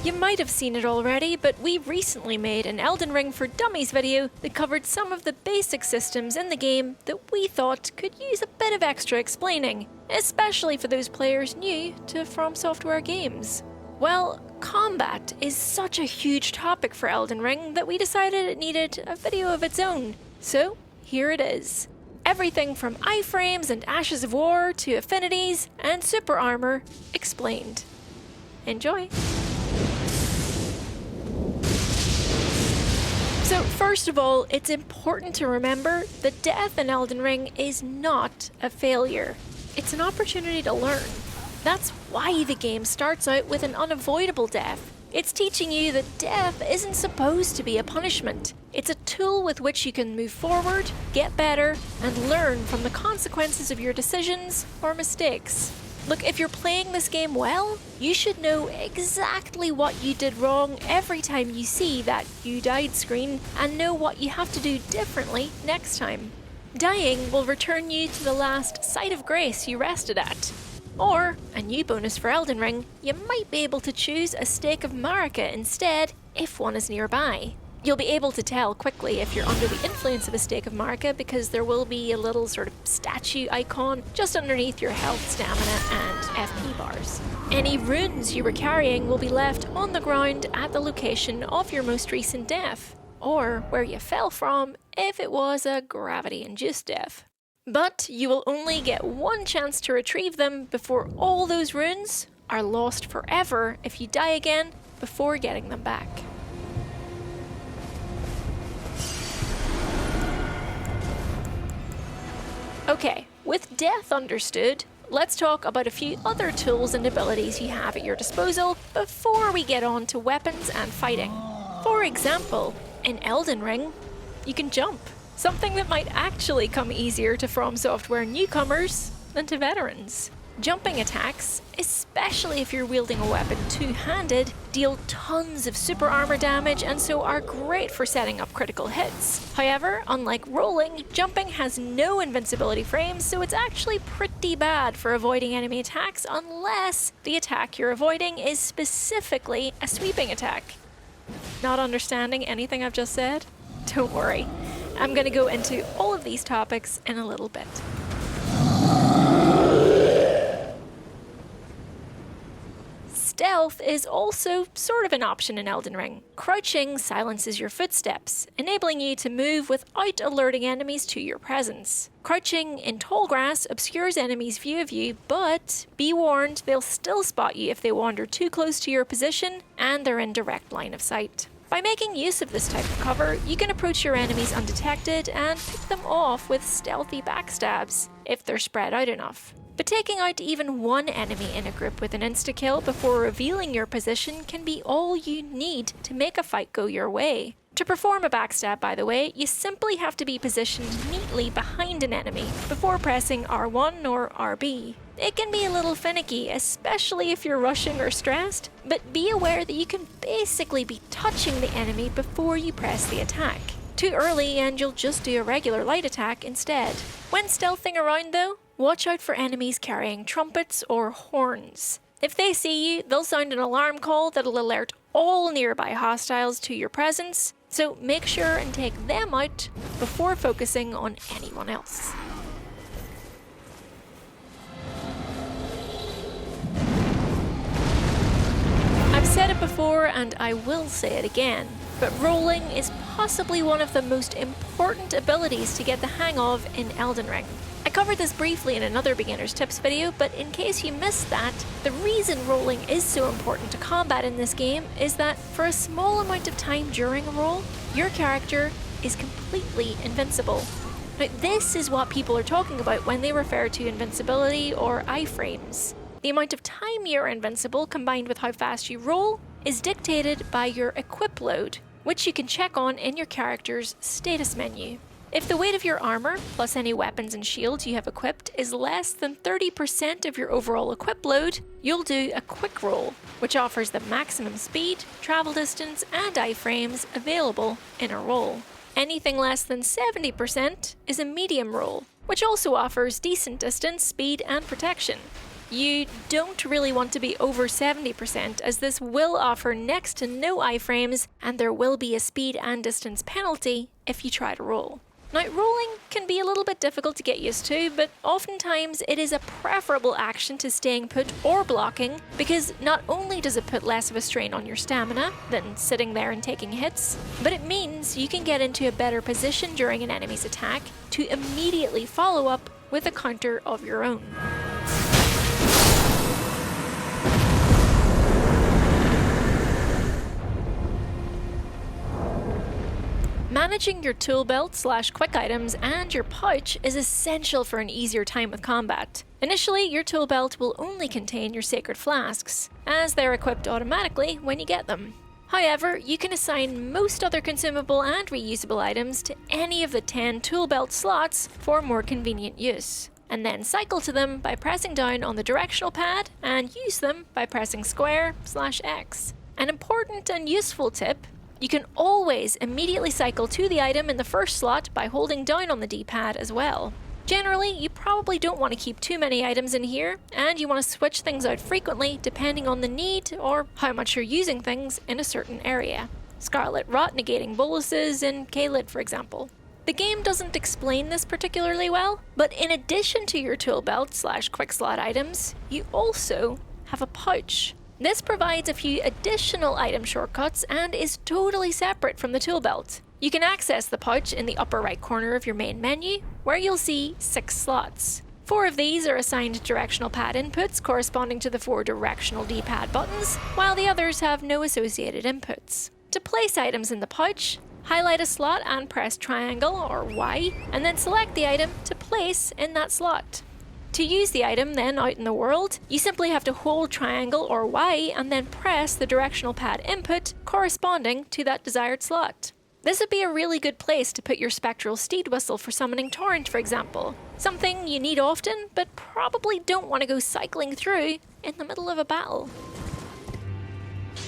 You might have seen it already, but we recently made an Elden Ring for Dummies video that covered some of the basic systems in the game that we thought could use a bit of extra explaining, especially for those players new to From Software games. Well, combat is such a huge topic for Elden Ring that we decided it needed a video of its own. So, here it is. Everything from iframes and Ashes of War to Affinities and Super Armour explained. Enjoy! So first of all, it's important to remember that death in Elden Ring is not a failure. It's an opportunity to learn. That's why the game starts out with an unavoidable death. It's teaching you that death isn't supposed to be a punishment. It's a tool with which you can move forward, get better, and learn from the consequences of your decisions or mistakes. Look, if you're playing this game well, you should know exactly what you did wrong every time you see that "you died" screen and know what you have to do differently next time. Dying will return you to the last site of grace you rested at. Or, a new bonus for Elden Ring, you might be able to choose a stake of Marika instead if one is nearby. You'll be able to tell quickly if you're under the influence of a stake of Marika because there will be a little sort of statue icon just underneath your health, stamina, and FP bars. Any runes you were carrying will be left on the ground at the location of your most recent death, or where you fell from if it was a gravity-induced death. But you will only get one chance to retrieve them before all those runes are lost forever if you die again before getting them back. Okay, with death understood, let's talk about a few other tools and abilities you have at your disposal before we get on to weapons and fighting. For example, in Elden Ring, you can jump, something that might actually come easier to From Software newcomers than to veterans. Jumping attacks, especially if you're wielding a weapon two-handed, deal tons of super armor damage and so are great for setting up critical hits. However, unlike rolling, jumping has no invincibility frames, so it's actually pretty bad for avoiding enemy attacks unless the attack you're avoiding is specifically a sweeping attack. Not understanding anything I've just said? Don't worry. I'm going to go into all of these topics in a little bit. Stealth is also sort of an option in Elden Ring. Crouching silences your footsteps, enabling you to move without alerting enemies to your presence. Crouching in tall grass obscures enemies' view of you, but be warned, they'll still spot you if they wander too close to your position and they're in direct line of sight. By making use of this type of cover, you can approach your enemies undetected and pick them off with stealthy backstabs, if they're spread out enough. But taking out even one enemy in a group with an insta-kill before revealing your position can be all you need to make a fight go your way. To perform a backstab, by the way, you simply have to be positioned neatly behind an enemy before pressing R1 or RB. It can be a little finicky, especially if you're rushing or stressed, but be aware that you can basically be touching the enemy before you press the attack. Too early and you'll just do a regular light attack instead. When stealthing around though, watch out for enemies carrying trumpets or horns. If they see you, they'll sound an alarm call that'll alert all nearby hostiles to your presence, so make sure and take them out before focusing on anyone else. I've said it before and I will say it again, but rolling is possibly one of the most important abilities to get the hang of in Elden Ring. I covered this briefly in another beginner's tips video, but in case you missed that, the reason rolling is so important to combat in this game is that for a small amount of time during a roll, your character is completely invincible. Now, this is what people are talking about when they refer to invincibility or iframes. The amount of time you're invincible combined with how fast you roll is dictated by your equip load, which you can check on in your character's status menu. If the weight of your armor, plus any weapons and shields you have equipped, is less than 30% of your overall equip load, you'll do a quick roll, which offers the maximum speed, travel distance, and iframes available in a roll. Anything less than 70% is a medium roll, which also offers decent distance, speed, and protection. You don't really want to be over 70%, as this will offer next to no iframes, and there will be a speed and distance penalty if you try to roll. Now, rolling can be a little bit difficult to get used to, but oftentimes it is a preferable action to staying put or blocking, because not only does it put less of a strain on your stamina than sitting there and taking hits, but it means you can get into a better position during an enemy's attack to immediately follow up with a counter of your own. Managing your tool belt / quick items and your pouch is essential for an easier time with combat. Initially, your tool belt will only contain your sacred flasks, as they're equipped automatically when you get them. However, you can assign most other consumable and reusable items to any of the 10 tool belt slots for more convenient use, and then cycle to them by pressing down on the directional pad and use them by pressing square / X. An important and useful tip: you can always immediately cycle to the item in the first slot by holding down on the D-pad as well. Generally, you probably don't want to keep too many items in here, and you want to switch things out frequently depending on the need or how much you're using things in a certain area. Scarlet Rot negating boluses in K-Lid, for example. The game doesn't explain this particularly well, but in addition to your tool belt / quick slot items, you also have a pouch. This provides a few additional item shortcuts and is totally separate from the tool belt. You can access the pouch in the upper right corner of your main menu, where you'll see 6 slots. 4 of these are assigned directional pad inputs corresponding to the 4 directional D-pad buttons, while the others have no associated inputs. To place items in the pouch, highlight a slot and press triangle or Y, and then select the item to place in that slot. To use the item then out in the world, you simply have to hold triangle or Y and then press the directional pad input corresponding to that desired slot. This would be a really good place to put your spectral steed whistle for summoning Torrent, for example. Something you need often, but probably don't want to go cycling through in the middle of a battle.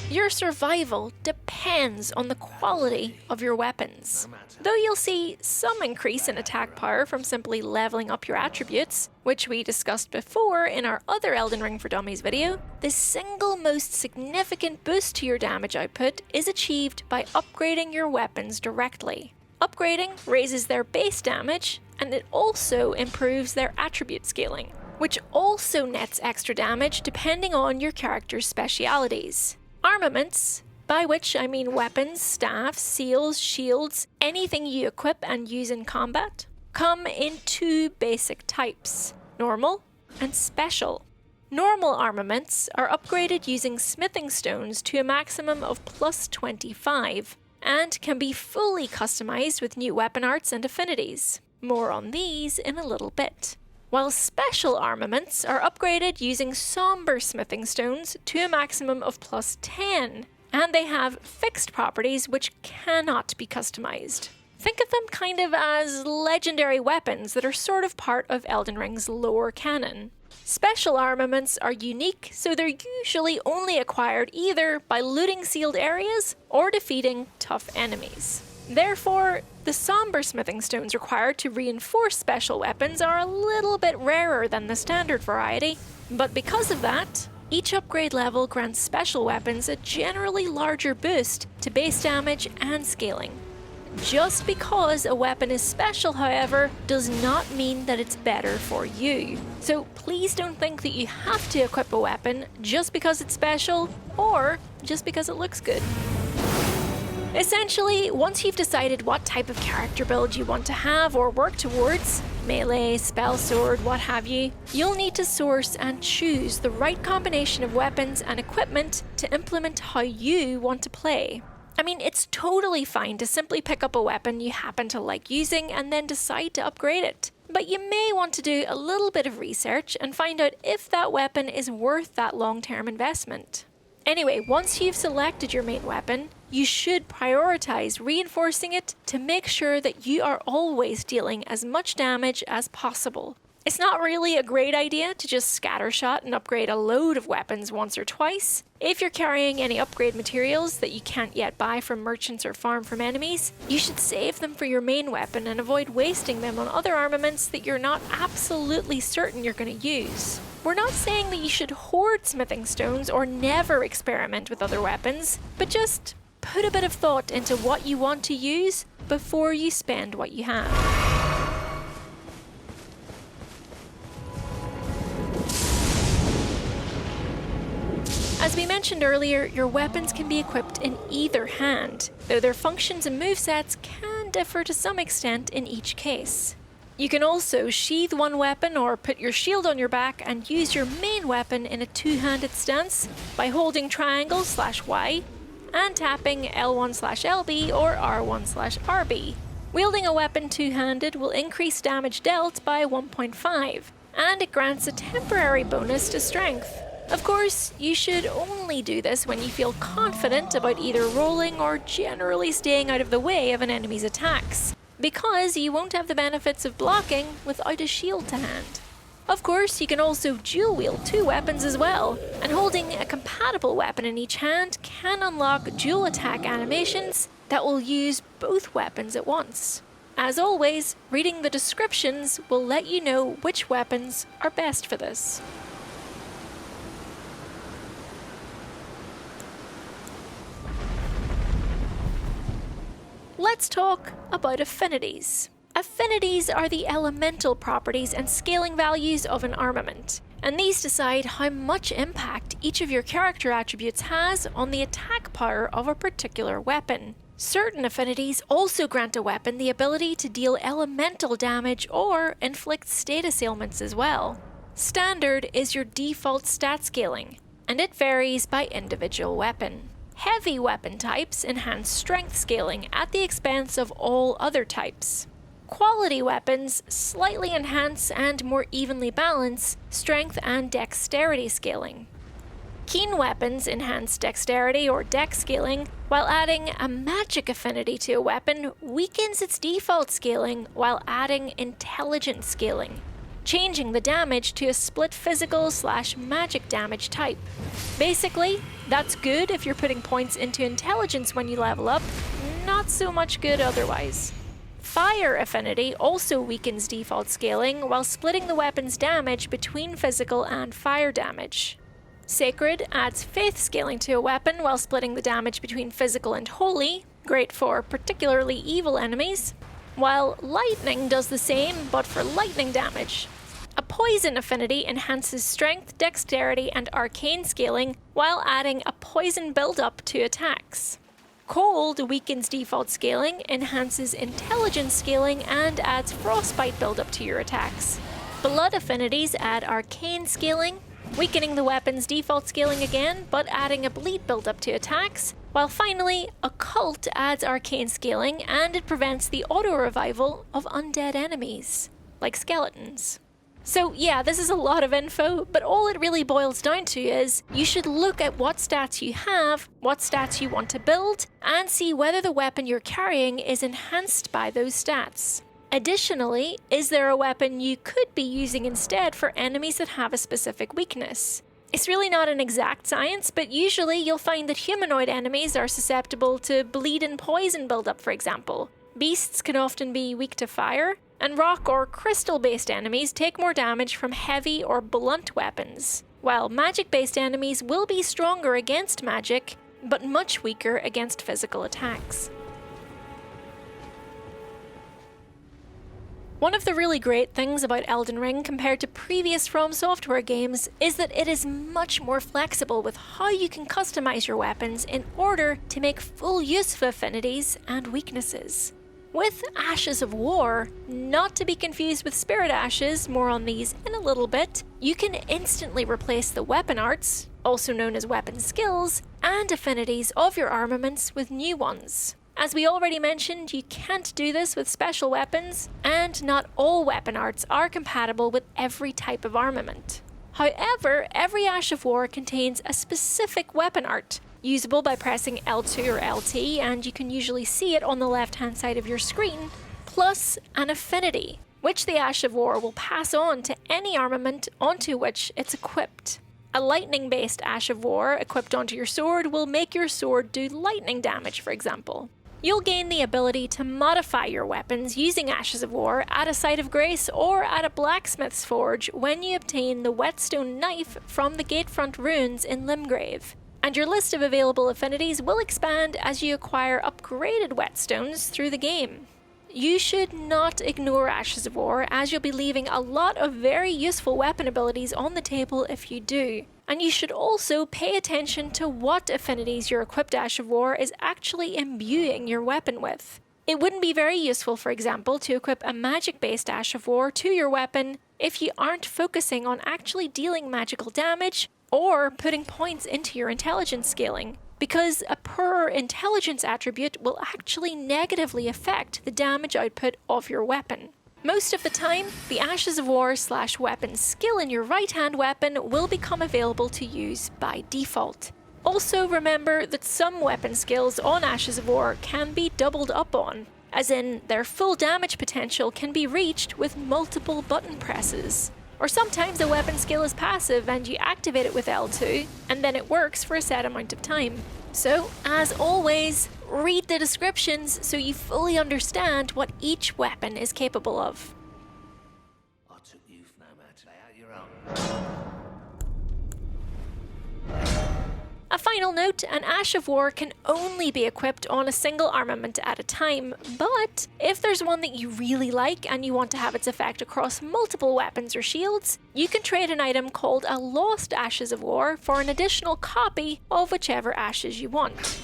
Your survival depends on the quality of your weapons. Though you'll see some increase in attack power from simply leveling up your attributes, which we discussed before in our other Elden Ring for Dummies video, the single most significant boost to your damage output is achieved by upgrading your weapons directly. Upgrading raises their base damage, and it also improves their attribute scaling, which also nets extra damage depending on your character's specialities. Armaments, by which I mean weapons, staffs, seals, shields, anything you equip and use in combat, come in 2 basic types: normal and special. Normal armaments are upgraded using smithing stones to a maximum of +25, and can be fully customized with new weapon arts and affinities. More on these in a little bit. While special armaments are upgraded using somber smithing stones to a maximum of +10, and they have fixed properties which cannot be customized. Think of them kind of as legendary weapons that are sort of part of Elden Ring's lore canon. Special armaments are unique, so they're usually only acquired either by looting sealed areas or defeating tough enemies. Therefore, the somber smithing stones required to reinforce special weapons are a little bit rarer than the standard variety, but because of that, each upgrade level grants special weapons a generally larger boost to base damage and scaling. Just because a weapon is special, however, does not mean that it's better for you. So please don't think that you have to equip a weapon just because it's special or just because it looks good. Essentially, once you've decided what type of character build you want to have or work towards, melee, spell sword, what have you, you'll need to source and choose the right combination of weapons and equipment to implement how you want to play. I mean, it's totally fine to simply pick up a weapon you happen to like using and then decide to upgrade it. But you may want to do a little bit of research and find out if that weapon is worth that long-term investment. Anyway, once you've selected your main weapon, you should prioritize reinforcing it to make sure that you are always dealing as much damage as possible. It's not really a great idea to just scattershot and upgrade a load of weapons once or twice. If you're carrying any upgrade materials that you can't yet buy from merchants or farm from enemies, you should save them for your main weapon and avoid wasting them on other armaments that you're not absolutely certain you're going to use. We're not saying that you should hoard smithing stones or never experiment with other weapons, but just put a bit of thought into what you want to use before you spend what you have. As we mentioned earlier, your weapons can be equipped in either hand, though their functions and movesets can differ to some extent in each case. You can also sheath one weapon or put your shield on your back and use your main weapon in a two-handed stance by holding triangle/Y and tapping L1/LB or R1/RB. Wielding a weapon two-handed will increase damage dealt by 1.5, and it grants a temporary bonus to strength. Of course, you should only do this when you feel confident about either rolling or generally staying out of the way of an enemy's attacks, because you won't have the benefits of blocking without a shield to hand. Of course, you can also dual wield two weapons as well, and holding a compatible weapon in each hand can unlock dual attack animations that will use both weapons at once. As always, reading the descriptions will let you know which weapons are best for this. Let's talk about affinities. Affinities are the elemental properties and scaling values of an armament, and these decide how much impact each of your character attributes has on the attack power of a particular weapon. Certain affinities also grant a weapon the ability to deal elemental damage or inflict status ailments as well. Standard is your default stat scaling, and it varies by individual weapon. Heavy weapon types enhance strength scaling at the expense of all other types. Quality weapons slightly enhance and more evenly balance strength and dexterity scaling. Keen weapons enhance dexterity or dex scaling, while adding a magic affinity to a weapon weakens its default scaling while adding intelligence scaling, changing the damage to a split physical/magic damage type. Basically, that's good if you're putting points into intelligence when you level up, not so much good otherwise. Fire affinity also weakens default scaling while splitting the weapon's damage between physical and fire damage. Sacred adds faith scaling to a weapon while splitting the damage between physical and holy, great for particularly evil enemies, while lightning does the same but for lightning damage. A poison affinity enhances strength, dexterity, and arcane scaling while adding a poison build-up to attacks. Cold weakens default scaling, enhances intelligence scaling, and adds frostbite build-up to your attacks. Blood affinities add arcane scaling, weakening the weapon's default scaling again, but adding a bleed build-up to attacks. While finally, occult adds arcane scaling, and it prevents the auto-revival of undead enemies, like skeletons. So yeah, this is a lot of info, but all it really boils down to is you should look at what stats you have, what stats you want to build, and see whether the weapon you're carrying is enhanced by those stats. Additionally, is there a weapon you could be using instead for enemies that have a specific weakness? It's really not an exact science, but usually you'll find that humanoid enemies are susceptible to bleed and poison buildup, for example. Beasts can often be weak to fire, and rock or crystal-based enemies take more damage from heavy or blunt weapons, while magic-based enemies will be stronger against magic, but much weaker against physical attacks. One of the really great things about Elden Ring compared to previous From Software games is that it is much more flexible with how you can customize your weapons in order to make full use of affinities and weaknesses. With Ashes of War, not to be confused with Spirit Ashes, more on these in a little bit, you can instantly replace the weapon arts, also known as weapon skills, and affinities of your armaments with new ones. As we already mentioned, you can't do this with special weapons, and not all weapon arts are compatible with every type of armament. However, every Ash of War contains a specific weapon art, usable by pressing L2 or LT, and you can usually see it on the left-hand side of your screen, plus an affinity. which the Ash of War will pass on to any armament onto which it's equipped. A lightning-based Ash of War equipped onto your sword will make your sword do lightning damage, for example. You'll gain the ability to modify your weapons using Ashes of War at a Site of Grace or at a blacksmith's forge when you obtain the whetstone knife from the Gatefront runes in Limgrave. And your list of available affinities will expand as you acquire upgraded whetstones through the game. You should not ignore Ashes of War, as you'll be leaving a lot of very useful weapon abilities on the table if you do. And you should also pay attention to what affinities your equipped Ash of War is actually imbuing your weapon with. It wouldn't be very useful, for example, to equip a magic-based Ash of War to your weapon if you aren't focusing on actually dealing magical damage or putting points into your intelligence scaling, because a poorer intelligence attribute will actually negatively affect the damage output of your weapon. Most of the time, the Ashes of War / weapon skill in your right-hand weapon will become available to use by default. Also remember that some weapon skills on Ashes of War can be doubled up on, as in their full damage potential can be reached with multiple button presses. Or sometimes a weapon skill is passive and you activate it with L2, and then it works for a set amount of time. So, as always, read the descriptions so you fully understand what each weapon is capable of. I took you from that today out your own. A final note, an Ash of War can only be equipped on a single armament at a time, but if there's one that you really like and you want to have its effect across multiple weapons or shields, you can trade an item called a Lost Ashes of War for an additional copy of whichever ashes you want.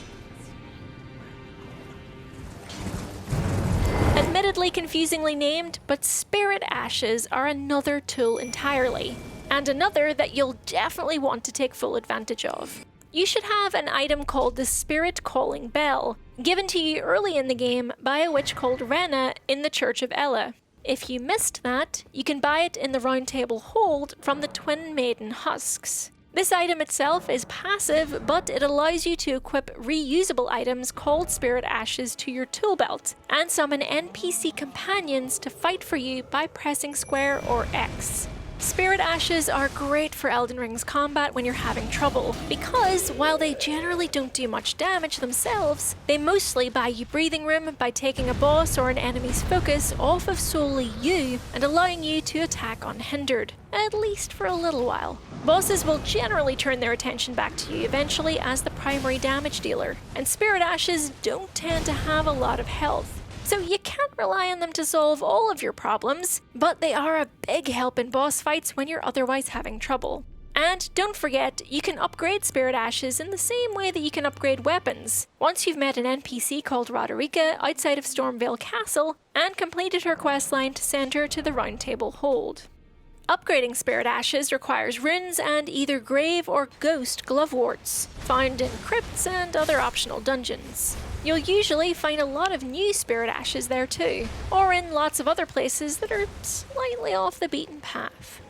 Admittedly confusingly named, but Spirit Ashes are another tool entirely, and another that you'll definitely want to take full advantage of. You should have an item called the Spirit Calling Bell, given to you early in the game by a witch called Rena in the Church of Ella. If you missed that, you can buy it in the Round Table Hold from the Twin Maiden Husks. This item itself is passive, but it allows you to equip reusable items called Spirit Ashes to your tool belt, and summon NPC companions to fight for you by pressing square or X. Spirit Ashes are great for Elden Ring's combat when you're having trouble, because while they generally don't do much damage themselves, they mostly buy you breathing room by taking a boss or an enemy's focus off of solely you and allowing you to attack unhindered, at least for a little while. Bosses will generally turn their attention back to you eventually as the primary damage dealer, and Spirit Ashes don't tend to have a lot of health. So you can't rely on them to solve all of your problems, but they are a big help in boss fights when you're otherwise having trouble. And don't forget, you can upgrade Spirit Ashes in the same way that you can upgrade weapons. Once you've met an NPC called Roderica outside of Stormvale Castle and completed her questline to send her to the Round Table Hold. Upgrading Spirit Ashes requires runes and either grave or ghost gloveworts, found in crypts and other optional dungeons. You'll usually find a lot of new Spirit Ashes there too, or in lots of other places that are slightly off the beaten path.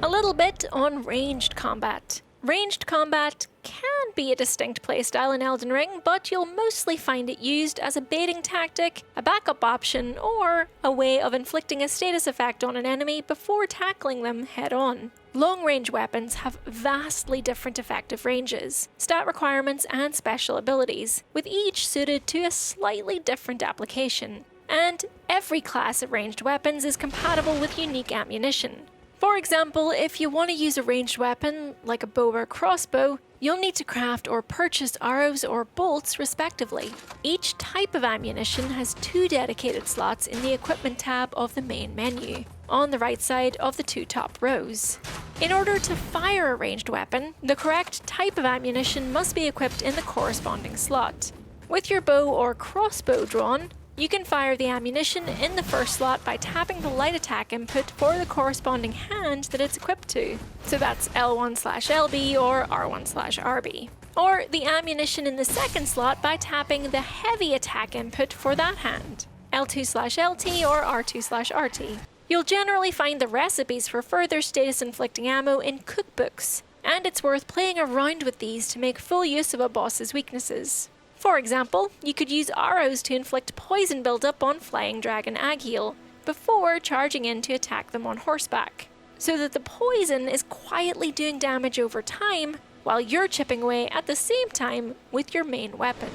A little bit on ranged combat. Ranged combat can be a distinct playstyle in Elden Ring, but you'll mostly find it used as a baiting tactic, a backup option, or a way of inflicting a status effect on an enemy before tackling them head on. Long-range weapons have vastly different effective ranges, stat requirements, and special abilities, with each suited to a slightly different application. And every class of ranged weapons is compatible with unique ammunition. For example, if you want to use a ranged weapon, like a bow or crossbow, you'll need to craft or purchase arrows or bolts respectively. Each type of ammunition has 2 dedicated slots in the equipment tab of the main menu, on the right side of the 2 top rows. In order to fire a ranged weapon, the correct type of ammunition must be equipped in the corresponding slot. With your bow or crossbow drawn, you can fire the ammunition in the first slot by tapping the light attack input for the corresponding hand that it's equipped to. So that's L1/LB or R1/RB. Or the ammunition in the second slot by tapping the heavy attack input for that hand, L2/LT or R2/RT. You'll generally find the recipes for further status-inflicting ammo in cookbooks, and it's worth playing around with these to make full use of a boss's weaknesses. For example, you could use arrows to inflict poison buildup on Flying Dragon Agheel, before charging in to attack them on horseback, so that the poison is quietly doing damage over time while you're chipping away at the same time with your main weapon.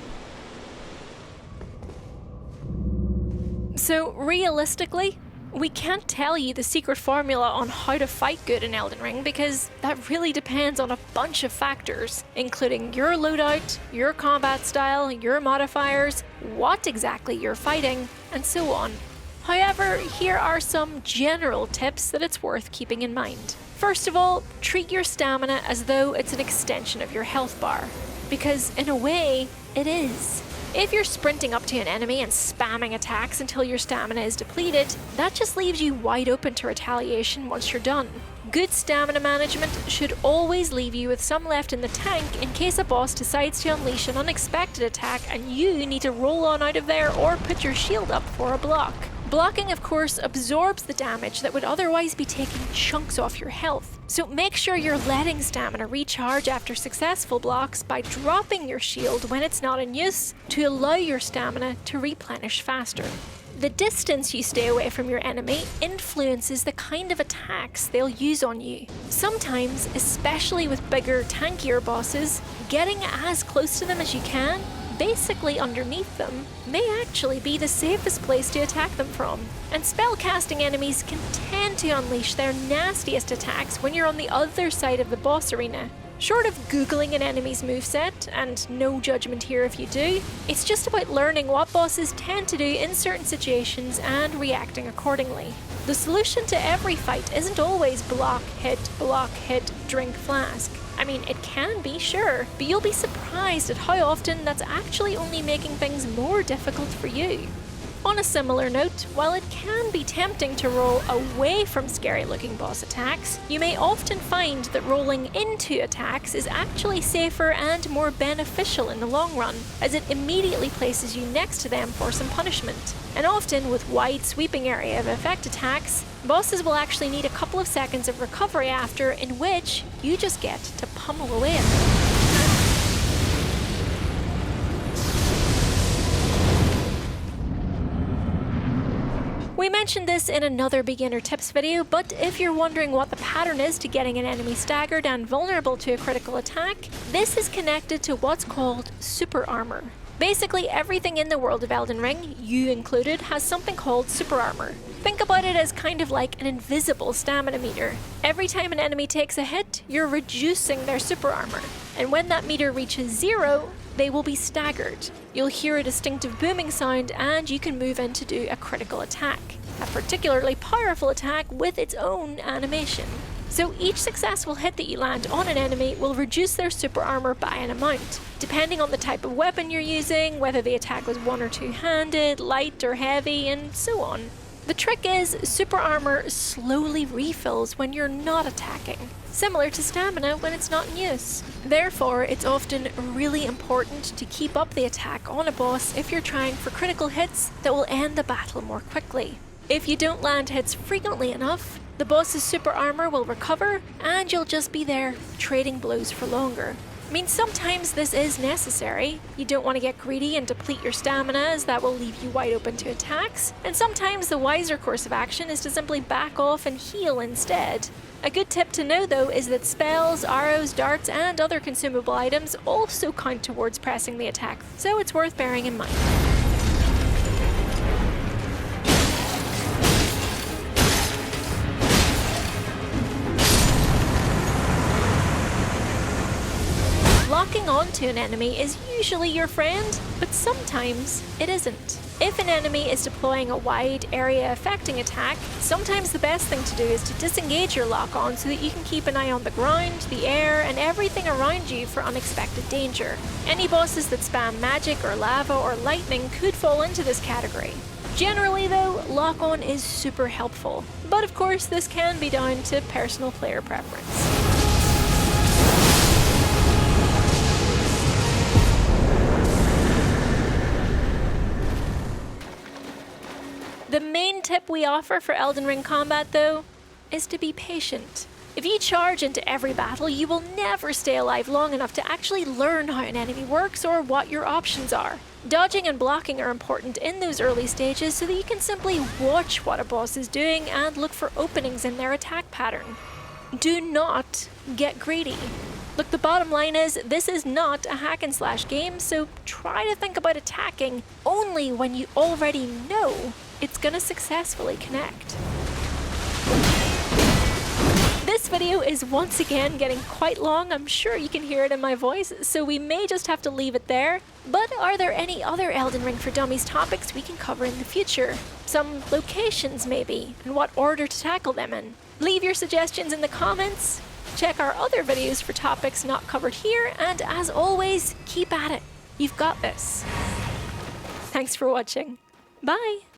So realistically, we can't tell you the secret formula on how to fight good in Elden Ring because that really depends on a bunch of factors, including your loadout, your combat style, your modifiers, what exactly you're fighting, and so on. However, here are some general tips that it's worth keeping in mind. First of all, treat your stamina as though it's an extension of your health bar, because in a way, it is. If you're sprinting up to an enemy and spamming attacks until your stamina is depleted, that just leaves you wide open to retaliation once you're done. Good stamina management should always leave you with some left in the tank in case a boss decides to unleash an unexpected attack and you need to roll on out of there or put your shield up for a block. Blocking, of course, absorbs the damage that would otherwise be taking chunks off your health, so make sure you're letting stamina recharge after successful blocks by dropping your shield when it's not in use to allow your stamina to replenish faster. The distance you stay away from your enemy influences the kind of attacks they'll use on you. Sometimes, especially with bigger, tankier bosses, getting as close to them as you can, basically underneath them, may actually be the safest place to attack them from. And spellcasting enemies can tend to unleash their nastiest attacks when you're on the other side of the boss arena. Short of googling an enemy's moveset, and no judgment here if you do, it's just about learning what bosses tend to do in certain situations and reacting accordingly. The solution to every fight isn't always block, hit, drink, flask. I mean, it can be, sure, but you'll be surprised at how often that's actually only making things more difficult for you. On a similar note, while it can be tempting to roll away from scary-looking boss attacks, you may often find that rolling into attacks is actually safer and more beneficial in the long run, as it immediately places you next to them for some punishment. And often, with wide sweeping area of effect attacks, bosses will actually need a couple of seconds of recovery after, in which you just get to pummel away at them. We mentioned this in another beginner tips video, but if you're wondering what the pattern is to getting an enemy staggered and vulnerable to a critical attack, this is connected to what's called super armor. Basically, everything in the world of Elden Ring, you included, has something called super armor. Think about it as kind of like an invisible stamina meter. Every time an enemy takes a hit, you're reducing their super armor, and when that meter reaches 0, they will be staggered. You'll hear a distinctive booming sound and you can move in to do a critical attack, a particularly powerful attack with its own animation. So each successful hit that you land on an enemy will reduce their super armor by an amount, depending on the type of weapon you're using, whether the attack was one or two-handed, light or heavy, and so on. The trick is, super armor slowly refills when you're not attacking, similar to stamina when it's not in use. Therefore, it's often really important to keep up the attack on a boss if you're trying for critical hits that will end the battle more quickly. If you don't land hits frequently enough, the boss's super armor will recover and you'll just be there trading blows for longer. I mean, sometimes this is necessary. You don't want to get greedy and deplete your stamina, as that will leave you wide open to attacks. And sometimes the wiser course of action is to simply back off and heal instead. A good tip to know though is that spells, arrows, darts, and other consumable items also count towards pressing the attack, so it's worth bearing in mind. Locking onto an enemy is usually your friend, but sometimes it isn't. If an enemy is deploying a wide area affecting attack, sometimes the best thing to do is to disengage your lock-on so that you can keep an eye on the ground, the air, and everything around you for unexpected danger. Any bosses that spam magic or lava or lightning could fall into this category. Generally though, lock-on is super helpful, but of course this can be down to personal player preference. The main tip we offer for Elden Ring combat, though, is to be patient. If you charge into every battle, you will never stay alive long enough to actually learn how an enemy works or what your options are. Dodging and blocking are important in those early stages so that you can simply watch what a boss is doing and look for openings in their attack pattern. Do not get greedy. Look, the bottom line is, this is not a hack and slash game, so try to think about attacking only when you already know it's gonna successfully connect. This video is once again getting quite long. I'm sure you can hear it in my voice, so we may just have to leave it there. But are there any other Elden Ring for Dummies topics we can cover in the future? Some locations maybe, and what order to tackle them in? Leave your suggestions in the comments. Check our other videos for topics not covered here, and as always, keep at it. You've got this. Thanks for watching. Bye!